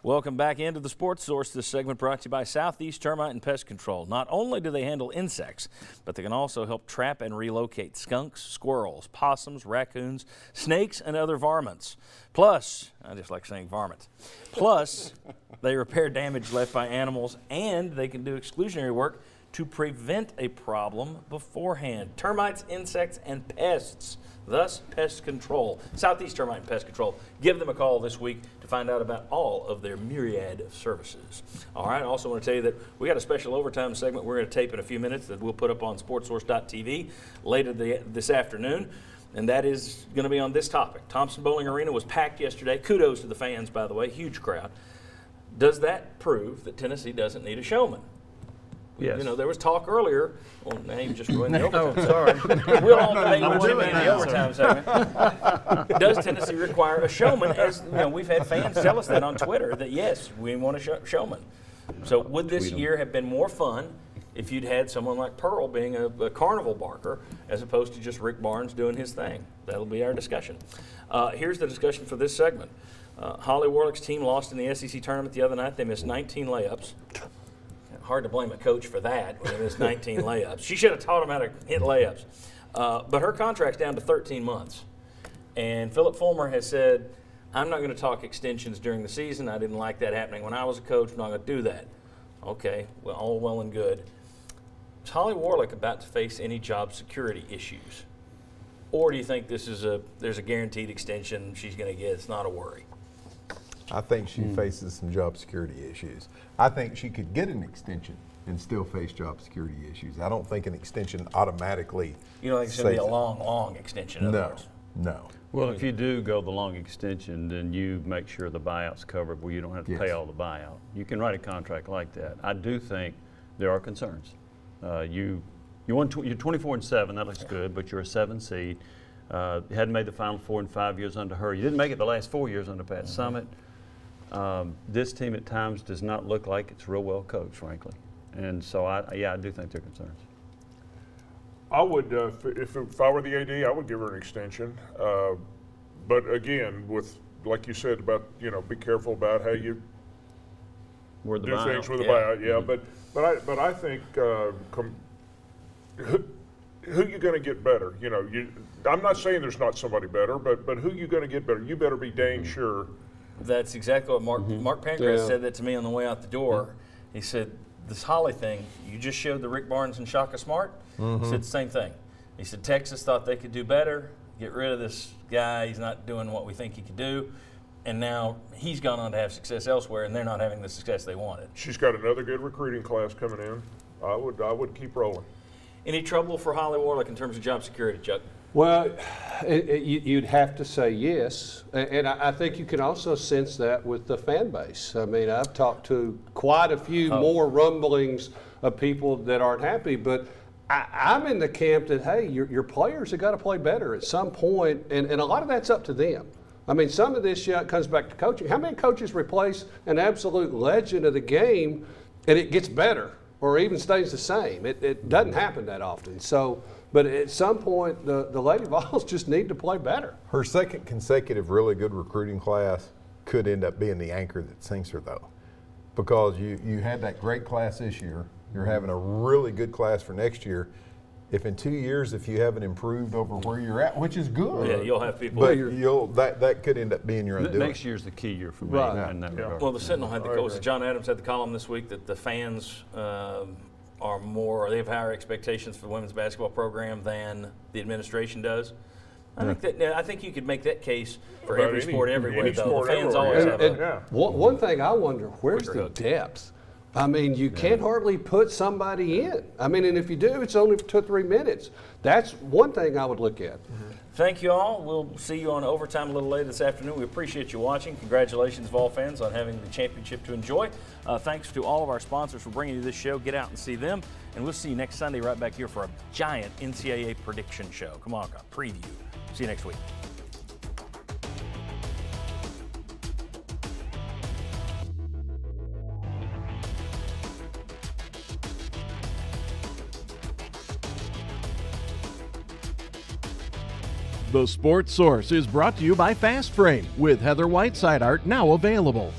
Welcome back into the Sports Source. This segment brought to you by Southeast Termite and Pest Control. Not only do they handle insects, but they can also help trap and relocate skunks, squirrels, possums, raccoons, snakes, and other varmints. Plus, I just like saying varmints. Plus, they repair damage left by animals, and they can do exclusionary work to prevent a problem beforehand. Termites, insects, and pests. Thus, Pest Control. Southeast Termite and Pest Control. Give them a call this week to find out about all of their myriad of services. All right, I also want to tell you that we got a special overtime segment we're going to tape in a few minutes that we'll put up on sportsource.tv later this afternoon, and that is going to be on this topic. Thompson Bowling Arena was packed yesterday. Kudos to the fans, by the way, huge crowd. Does that prove that Tennessee doesn't need a showman? Yes. You know, there was talk earlier. Well, now you just ruined the overtime. Sorry. We'll all debate with Jimmy in the overtime segment. Does Tennessee require a showman? As you know, we've had fans tell us that on Twitter that yes, we want a showman. So would this year have been more fun if you'd had someone like Pearl being a carnival barker as opposed to just Rick Barnes doing his thing? That'll be our discussion. Here's the discussion for this segment. Holly Warlick's team lost in the SEC tournament the other night. They missed 19 layups. Hard to blame a coach for that when they missed 19 layups. She should have taught him how to hit layups. But her contract's down to 13 months. And Philip Fulmer has said, I'm not going to talk extensions during the season. I didn't like that happening when I was a coach. I'm not going to do that. Okay, well, all well and good. Is Holly Warlick about to face any job security issues? Or do you think there's a guaranteed extension she's going to get? It's not a worry. I think she faces some job security issues. I think she could get an extension and still face job security issues. I don't think an extension automatically. You don't think it's going to be a long extension? No. Well, if you do go the long extension, then you make sure the buyout's covered where you don't have to pay all the buyout. You can write a contract like that. I do think there are concerns. You're 24-7, that looks good, but you're a 7 seed. You hadn't made the Final Four in 5 years under her. You didn't make it the last 4 years under Pat Summitt. This team at times does not look like it's real well coached, frankly. And so, I do think there are concerns. I would, if I were the AD, I would give her an extension. But again, with like you said about be careful about how you do things with the buyout. Yeah, but I think who you going to get better? I'm not saying there's not somebody better, but who you going to get better? You better be dang sure. That's exactly what Mark Pancras said that to me on the way out the door. He said, this Holly thing, you just showed the Rick Barnes and Shaka Smart. He said the same thing. He said Texas thought they could do better, get rid of this guy. He's not doing what we think he could do. And now he's gone on to have success elsewhere, and they're not having the success they wanted. She's got another good recruiting class coming in. I would keep rolling. Any trouble for Holly Warlick in terms of job security, Chuck? Well, you'd have to say yes, and I think you can also sense that with the fan base. I mean, I've talked to quite a few more rumblings of people that aren't happy, but I'm in the camp that, hey, your players have got to play better at some point, and a lot of that's up to them. I mean, some of this comes back to coaching. How many coaches replace an absolute legend of the game and it gets better or even stays the same? It doesn't happen that often. So. But at some point, the Lady Vols just need to play better. Her second consecutive really good recruiting class could end up being the anchor that sinks her, though. Because you had that great class this year. You're having a really good class for next year. If in 2 years, if you haven't improved over where you're at, which is good. Yeah, you'll have people. But that could end up being your undoing. Next year's the key year for me in that regard. Well, the Sentinel had John Adams had the column this week that the fans they have higher expectations for the women's basketball program than the administration does. I think you could make that case for every sport everywhere, though. The fans always have one thing I wonder, where's the depth? I mean, you can't hardly put somebody in. I mean, and if you do, it's only for 2 or 3 minutes. That's one thing I would look at. Thank you all. We'll see you on overtime a little later this afternoon. We appreciate you watching. Congratulations, Vol fans, on having the championship to enjoy. Thanks to all of our sponsors for bringing you this show. Get out and see them. And we'll see you next Sunday right back here for a giant NCAA prediction show. Come on, preview. See you next week. The Sports Source is brought to you by Fast Frame with Heather Whiteside art now available.